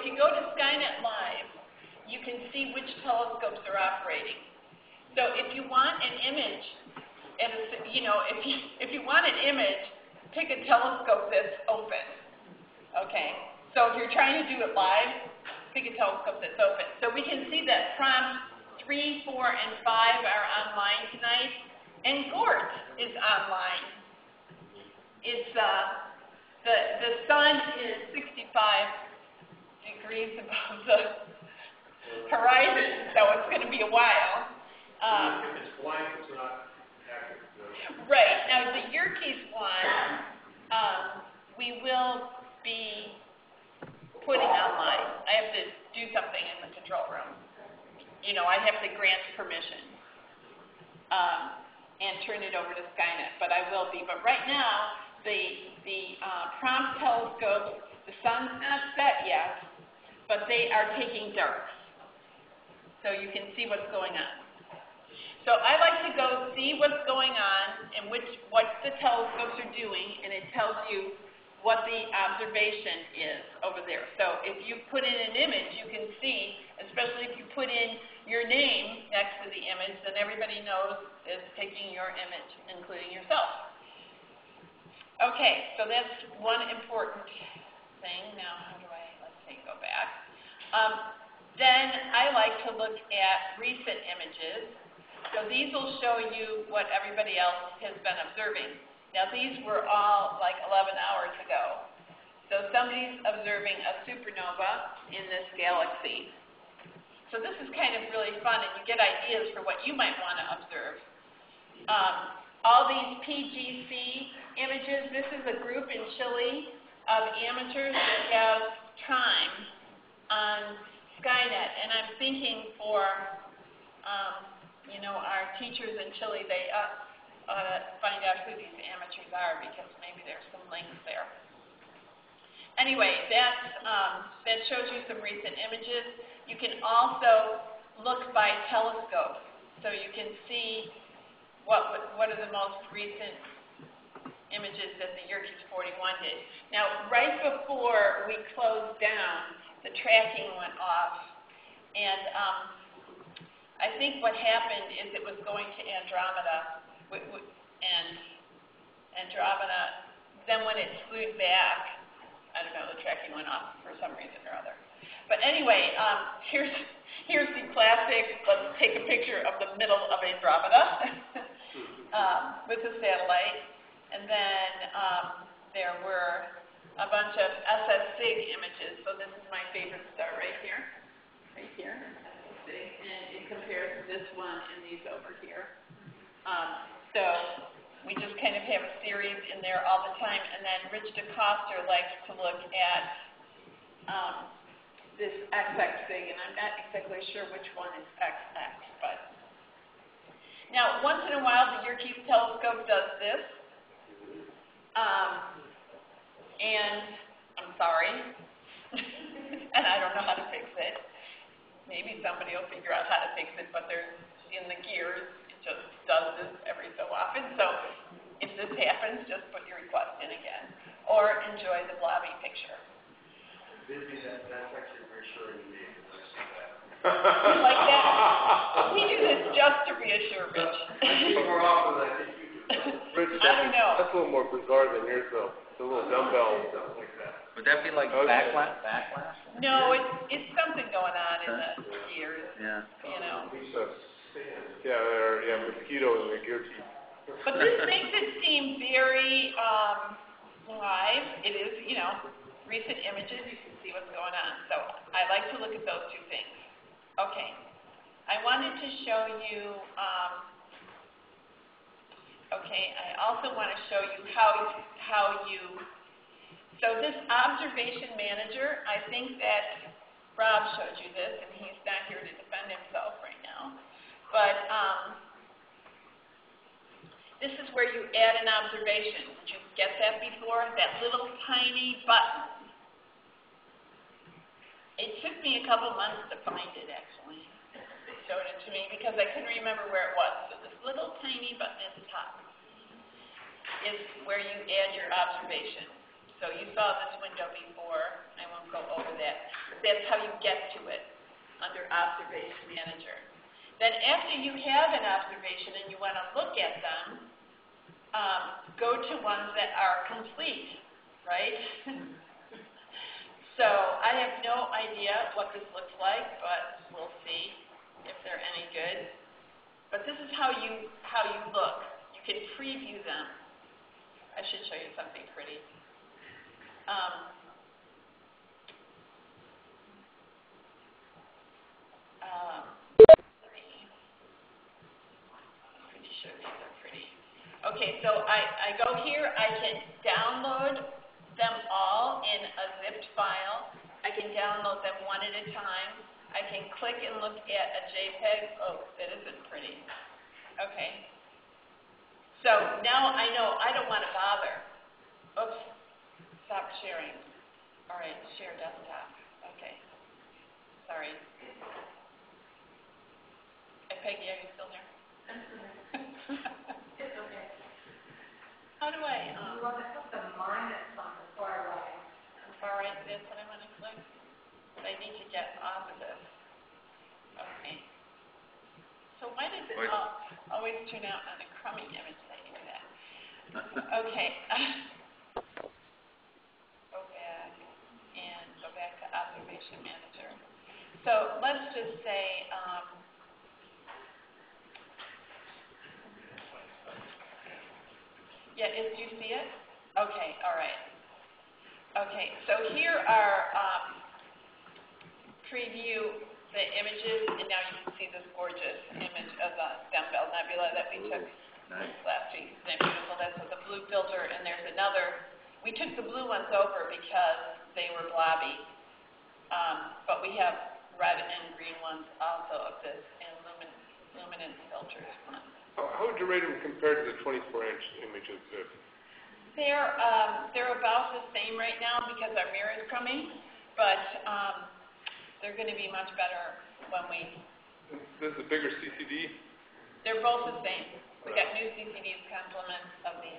if you go to Skynet Live, you can see which telescopes are operating. So if you want an image, if you want an image, pick a telescope that's open. Okay. So if you're trying to do it live, pick a telescope that's open. So we can see that prompts 3, 4, and 5 are online tonight, and GHOU is online. It's the sun is 65 degrees above the horizon, so it's going to be a while. If it's blank, it's not accurate. Right. Now, the Yerkes one, we will be putting online. I have to do something in the control room. I have to grant permission and turn it over to Skynet, but I will be. But right now, the prompt telescopes, the sun's not set yet, but they are taking darks. So you can see what's going on. So I like to go see what's going on and what the telescopes are doing, and it tells you what the observation is over there. So if you put in an image, you can see, especially if you put in your name next to the image, then everybody knows it's taking your image, including yourself. Okay, so that's one important thing. Now, let's go back. Then I like to look at recent images. So these will show you what everybody else has been observing. Now these were all like 11 hours ago. So somebody's observing a supernova in this galaxy. So this is kind of really fun, and you get ideas for what you might want to observe. All these PGC images, this is a group in Chile of amateurs that have time on Skynet, and I'm thinking for our teachers in Chile, they ought to find out who these amateurs are, because maybe there's some links there. Anyway, that shows you some recent images. You can also look by telescope, so you can see what are the most recent images that the Yerkes 41 did. Now, right before we closed down, the tracking went off, and I think what happened is it was going to Andromeda, and Andromeda, then when it flew back, I don't know, the tracking went off for some reason or other. But anyway, here's the classic, let's take a picture of the middle of Andromeda with the satellite. And then there were a bunch of SSSIG images. So this is my favorite star right here. And it compares to this one and these over here. So we just kind of have a series in there all the time. And then Rich DeCoster likes to look at this XXIG, and I'm not exactly sure which one is XX. But now, once in a while, the Yerkes telescope does this. And I'm sorry, and I don't know how to fix it. Maybe somebody will figure out how to fix it, but there's in the gears, it just does this every so often. So if this happens, just put your request in again, or enjoy the blobby picture. Vivian, that's actually reassuring to me. You like that? We do this just to reassure Rich. More often than I think you do. Rich, I don't know. That's a little more bizarre than yours, though. It's a little dumbbell. Something like that. Would that be like backlash? No, it's something going on in the gears. Yeah. Mosquito in the gear teeth. But this makes it seem very live. It is, recent images. You can see what's going on. So I like to look at those two things. Okay. I wanted to show you. I also want to show you how you. So this observation manager, I think that Rob showed you this, and he's not here to defend himself right now. But this is where you add an observation. Did you get that before? That little tiny button. It took me a couple months to find it, actually. They showed it to me because I couldn't remember where it was. So this little tiny button at the top is where you add your observation. So you saw this window before. I won't go over that. That's how you get to it under Observation Manager. Then after you have an observation and you want to look at them, go to ones that are complete, right? So I have no idea what this looks like, but we'll see if they're any good. But this is how you look. You can preview them. I should show you something pretty. Pretty sure these are pretty. Okay, so I go here. I can download them all in a zipped file. I can download them one at a time. I can click and look at a JPEG. Oh, that isn't pretty. Okay. So now I know I don't want to bother. Oops. Stop sharing. All right, share desktop. Okay. Sorry. Hey, Peggy, are you still there? I'm still there. It's okay. How do I? You want to put the minus on the far right. Far right, that's what I want to click. But I need to get off of this. Okay. So why does it always turn out on a crummy image that you do that? Okay. Go back to Observation Manager. So let's just say, do you see it? Okay, all right. Okay, so here are preview the images, and now you can see this gorgeous image of the dumbbell nebula that we took last week. Isn't that beautiful? That's with the blue filter, and there's another. We took the blue ones over because they were blobby, but we have red and green ones also of this, and luminance filters ones. How would you rate them compared to the 24-inch images? They're about the same right now because our mirror is crummy, but they're going to be much better when we. This is a bigger CCD? They're both the same. We got new CCDs complements of the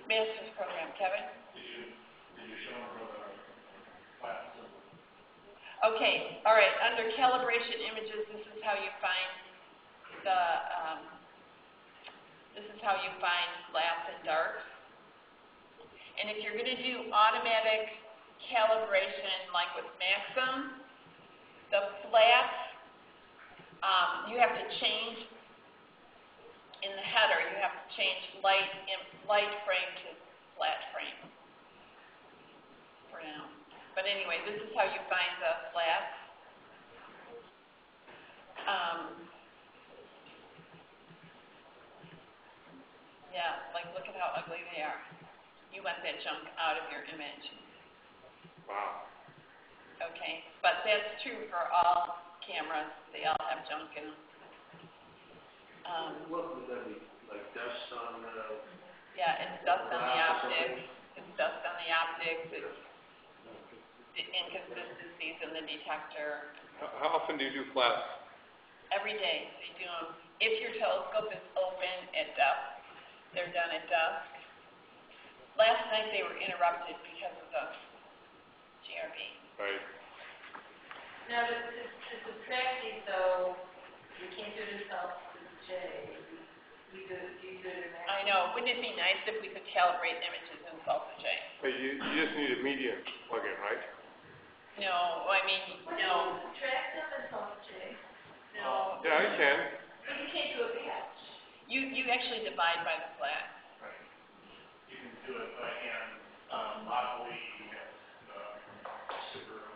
master's program. Kevin? Did you show them the class? Okay, all right. Under calibration images, this is how you find the. This is how you find flats and darks. And if you're going to do automatic calibration, like with Maxim, the flats, you have to change in the header. You have to change light frame to flat frame for now. But anyway, this is how you find the flats. Yeah, like look at how ugly they are. You want that junk out of your image. Wow. Okay, but that's true for all cameras. They all have junk in them. What would that be? Like dust on the... Yeah, it's dust on the optics. It's dust on the optics. It's the inconsistencies in the detector. How often do you do flats? Every day they do them. If your telescope is open at dusk, they're done at dusk. Last night they were interrupted because of the GRB. Right. Now, to subtract these, though, we can't do it in J. We do it in Max. I know. Wouldn't it be nice if we could calibrate images in Salsa J? But you just need a medium plug-in, right? No, I mean, no. Subtract them in Salsa J. No. Yeah, I can. But you can't do a batch. You actually divide by the flat. Right. You can do it by hand. Luckily, Subaru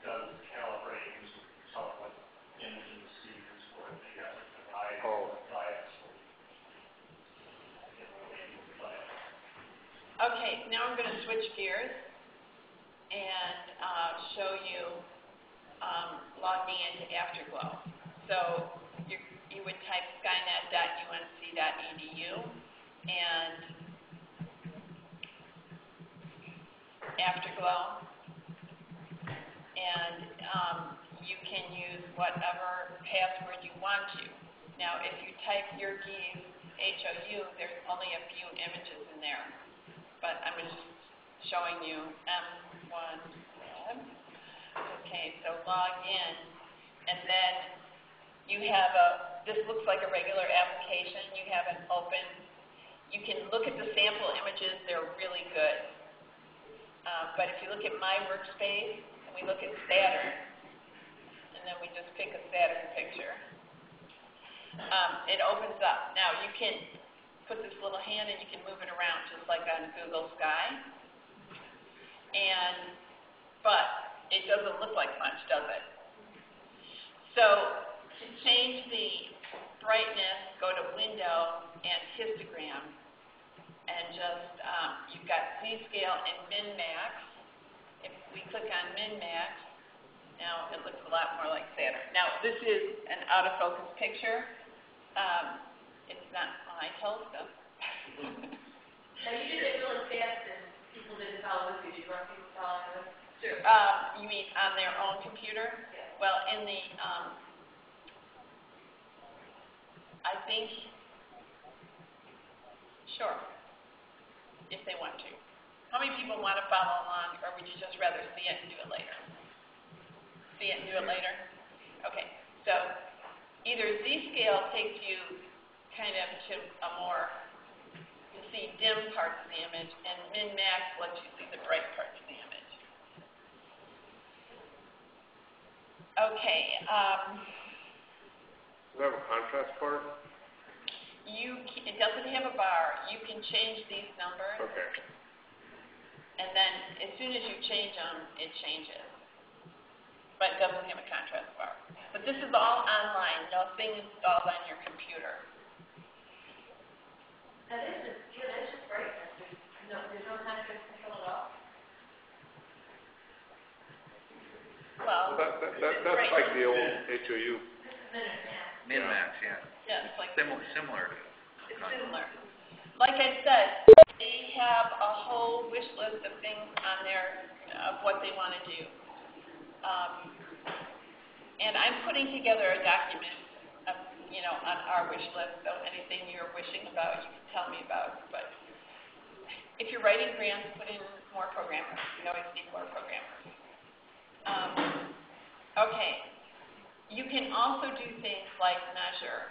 does calibrate something like engine seekers where they got to divide bias. Okay, now I'm going to switch gears and show you logging into Afterglow. So you would type skynet.unc.edu and Afterglow, and you can use whatever password you want to. Now, if you type Yerkes, HOU, there's only a few images in there, but I'm going to just showing you M1 web. Okay, so log in, and then you have this looks like a regular application. You have an open. You can look at the sample images. They're really good. But if you look at my workspace, and we look at Saturn, and then we just pick a Saturn picture, it opens up. Now, you can put this little hand and you can move it around just like on Google Sky. But it doesn't look like much, does it? So to change the brightness, go to Window and Histogram, and just, you've got Z-scale and min-max. If we click on min-max, now it looks a lot more like Saturn. Now, this is an out-of-focus picture. It's not my telescope. Now, you did it really fast and people didn't follow with you. You want people following with? Sure. You mean on their own computer? Yeah. Well, in the, I think, sure, if they want to. How many people want to follow along, or would you just rather see it and do it later? See it and do it later? Okay, so either Z-scale takes you kind of to a more, to see dim parts of the image, and min-max lets you see the bright parts of the image. Okay. Does it have a contrast part? It doesn't have a bar. You can change these numbers. Okay. And then as soon as you change them, it changes. But it doesn't have a contrast bar. But this is all online. Nothing installed on your computer. Now, this is brightness. There's no contrast control at all. Well, that's like the old HOU. This is Min-max, yeah. yeah, it's like Similar. it's similar. Like I said, they have a whole wish list of things on there of what they want to do. And I'm putting together a document, on our wish list. So anything you're wishing about, you can tell me about. But if you're writing grants, put in more programmers. You always need more programmers. Okay. You can also do things like measure.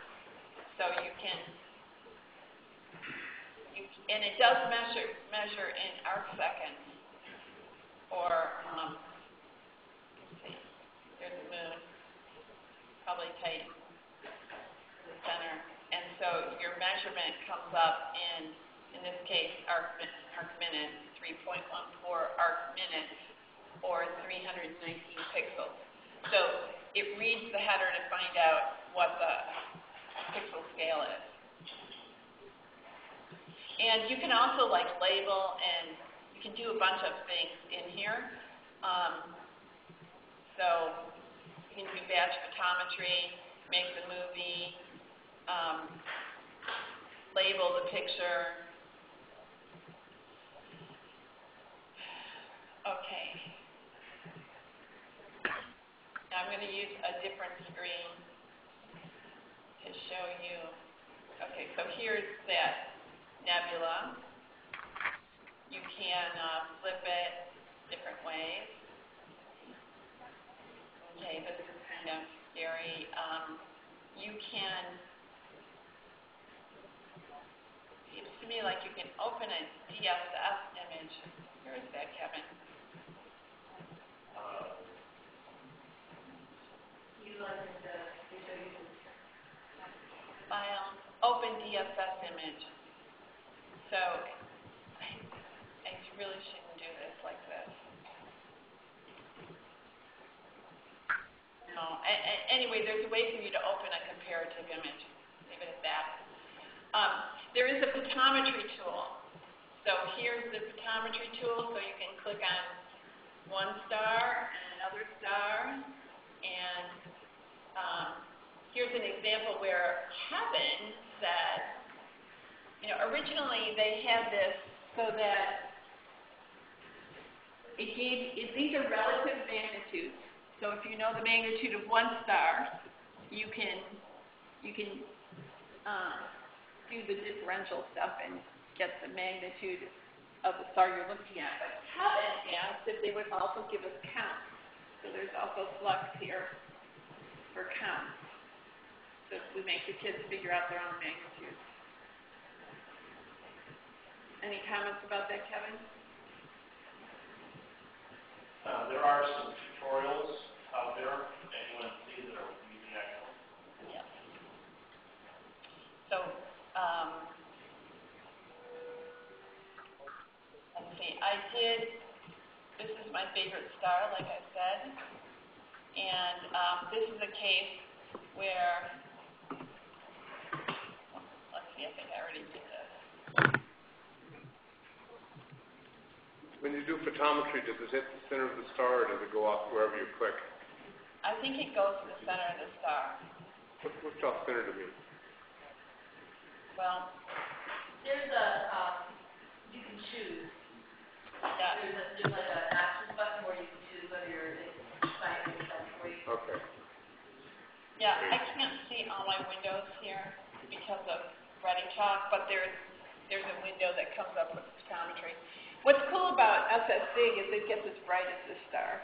So you can, and it does measure in arc seconds. Or, let's see, there's the moon, probably tight to the center. And so your measurement comes up in this case, arc minutes, 3.14 arc minutes, or 319 pixels. So it reads the header to find out what the pixel scale is. And you can also label, and you can do a bunch of things in here. So you can do batch photometry, make the movie, label the picture. Okay. Now I'm going to use a different screen to show you. Okay, so here's that nebula. You can flip it different ways. Okay, this is kind of scary. You can, it seems to me like you can open a DSS image. Where is that, Kevin? File, open DSS image. So I really shouldn't do this like this. No. Anyway, there's a way for you to open a comparative image. Leave it at that. There is a photometry tool. So here's the photometry tool. So you can click on one star and another star. And here's an example where Heaven said, originally they had this so that these are relative magnitudes. So if you know the magnitude of one star, you can do the differential stuff and get the magnitude of the star you're looking at. But Kevin asked if they would also give us counts. So there's also flux here for counts. So we make the kids figure out their own magnitudes. Any comments about that, Kevin? There are some tutorials out there that you want to see that are really excellent. Yes. So, let's see, this is my favorite star, like I said, and this is a case where, let's see, I think I already did this. When you do photometry, does it hit the center of the star, or does it go off wherever you click? I think it goes to the center of the star. What's off center to mean? Well, There's you can choose. yeah. There's like an options button where you can choose whether you're finding something. Okay. Yeah, I can't see all my windows here because of writing chalk, but there's a window that comes up with photometry. What's cool about SSIG is it gets as bright as this star.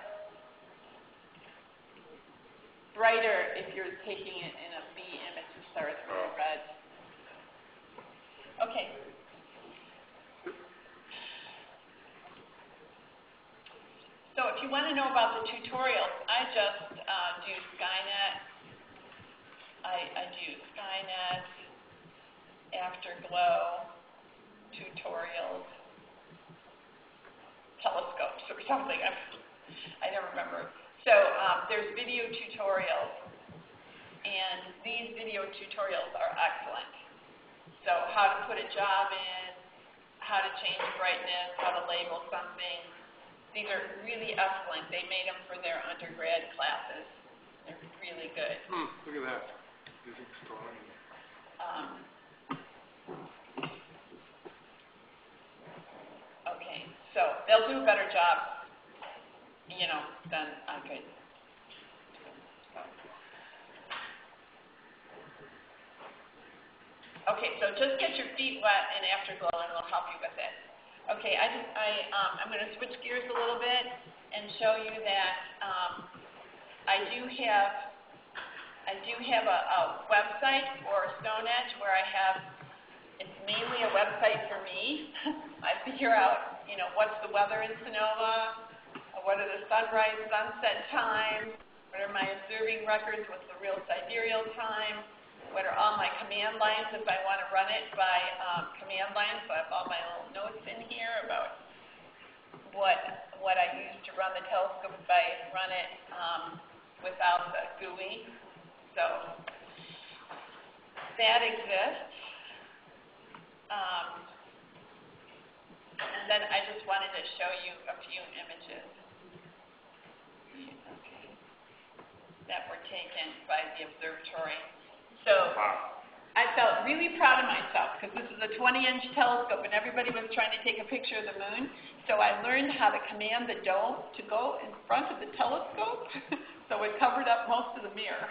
Brighter if you're taking it in a B image, the star is really red. Okay. So if you want to know about the tutorials, I just do Skynet. I do Skynet, Afterglow, tutorials, telescopes or something. I don't remember. So there's video tutorials, and these video tutorials are excellent. So how to put a job in, how to change brightness, how to label something. These are really excellent. They made them for their undergrad classes. They're really good. Look at that. Using story. Okay, so they'll do a better job, than I could. Okay, so just get your feet wet in Afterglow, and we'll help you with it. Okay, I'm going to switch gears a little bit and show you that I do have a website for Stone Edge where it's mainly a website for me. I figure out, what's the weather in Sonoma, what are the sunrise, sunset times, what are my observing records, what's the real sidereal time, what are all my command lines if I want to run it by command lines. So I have all my little notes in here about what I use to run the telescope if I run it without the GHOU. So that exists. And then I just wanted to show you a few images that were taken by the observatory. So I felt really proud of myself because this is a 20-inch telescope and everybody was trying to take a picture of the moon. So I learned how to command the dome to go in front of the telescope so it covered up most of the mirror.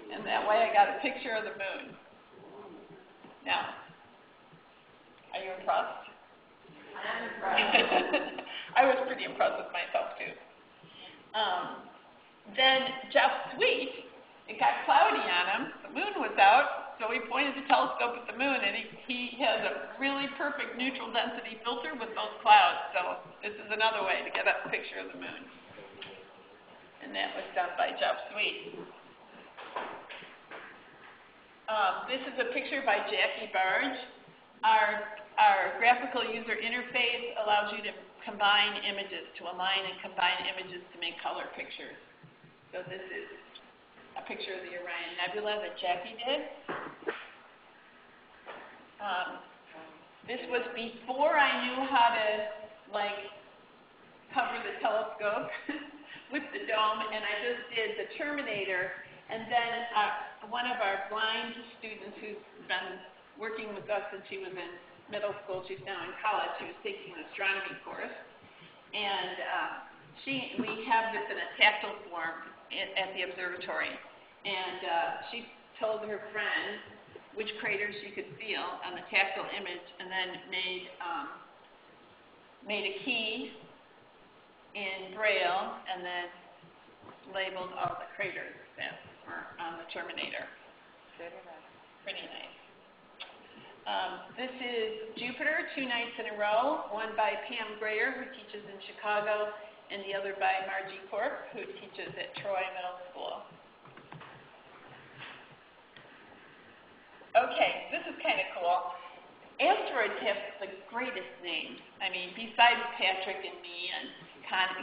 And that way I got a picture of the moon. Now, are you impressed? I'm impressed. I was pretty impressed with myself too. Then Jeff Sweet, it got cloudy on him. The moon was out, so he pointed the telescope at the moon, and he has a really perfect neutral density filter with those clouds. So this is another way to get a picture of the moon. And that was done by Jeff Sweet. This is a picture by Jackie Barge. Our graphical user interface allows you to combine images, to align and combine images to make color pictures. So this is a picture of the Orion Nebula that Jackie did. This was before I knew how to, cover the telescope with the dome, and I just did the Terminator. And then one of our blind students who's been working with us since she was in middle school, she's now in college, she was taking an astronomy course. And we have this in a tactile form at the observatory. And she told her friend which craters you could feel on the tactile image, and then made made a key in Braille, and then labeled all the craters that were on the Terminator. Pretty nice. This is Jupiter, 2 nights in a row, one by Pam Grayer, who teaches in Chicago, and the other by Margie Corp, who teaches at Troy Middle School. Okay, this is kind of cool. Asteroids have the greatest names. I mean, besides Patrick and me, and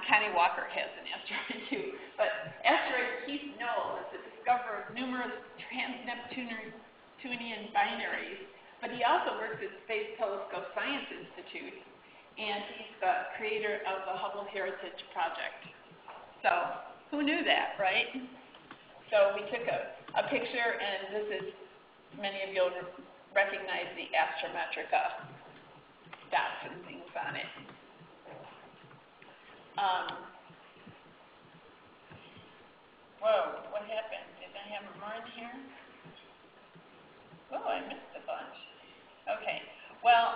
Connie Walker has an asteroid too, but asteroid Keith Noll is the discoverer of numerous trans-Neptunian binaries, but he also works at Space Telescope Science Institute, and he's the creator of the Hubble Heritage Project. So, who knew that, right? So we took a picture, and this is, many of you will recognize the Astrometrica dots and things on it. Whoa, what happened? Did I have more in here? Oh, I missed a bunch. Okay, well,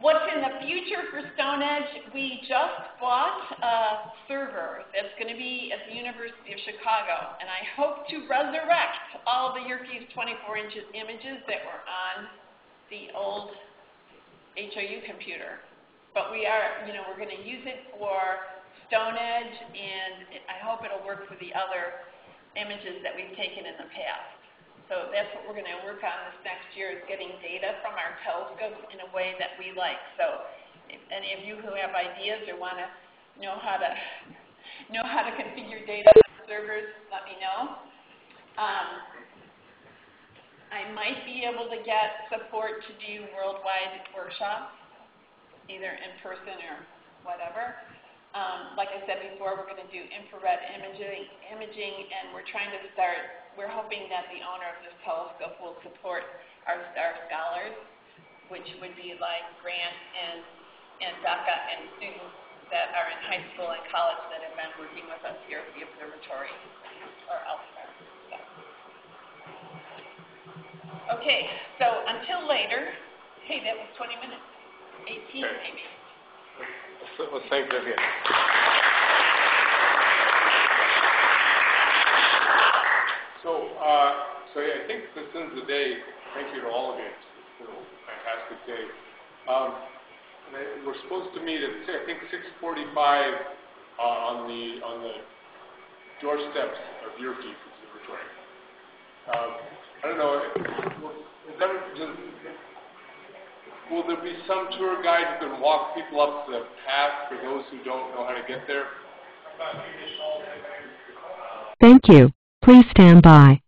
what's in the future for Stone Edge? We just bought a server that's going to be at the University of Chicago, and I hope to resurrect all the Yerkes 24-inch images that were on the old HOU computer. But we are, we're going to use it for Stone Edge, and I hope it'll work for the other images that we've taken in the past. So that's what we're going to work on this next year, is getting data from our telescopes in a way that we like. So if any of you who have ideas or want to know how to configure data servers, let me know. I might be able to get support to do worldwide workshops, either in person or whatever. Like I said before, we're going to do infrared imaging, and we're hoping that the owner of this telescope will support our star scholars, which would be like Grant and DACA and students that are in high school and college that have been working with us here at the observatory or elsewhere. So. Okay, so until later, hey, that was 20 minutes, 18 maybe. Let's thank Vivian. So yeah, I think this ends the day. Thank you to all of you. It's been a fantastic day. And we're supposed to meet at, I think, 6:45 on the doorsteps of Yerkes Observatory. I don't know. Will there be some tour guide who can walk people up the path for those who don't know how to get there? Thank you. Please stand by.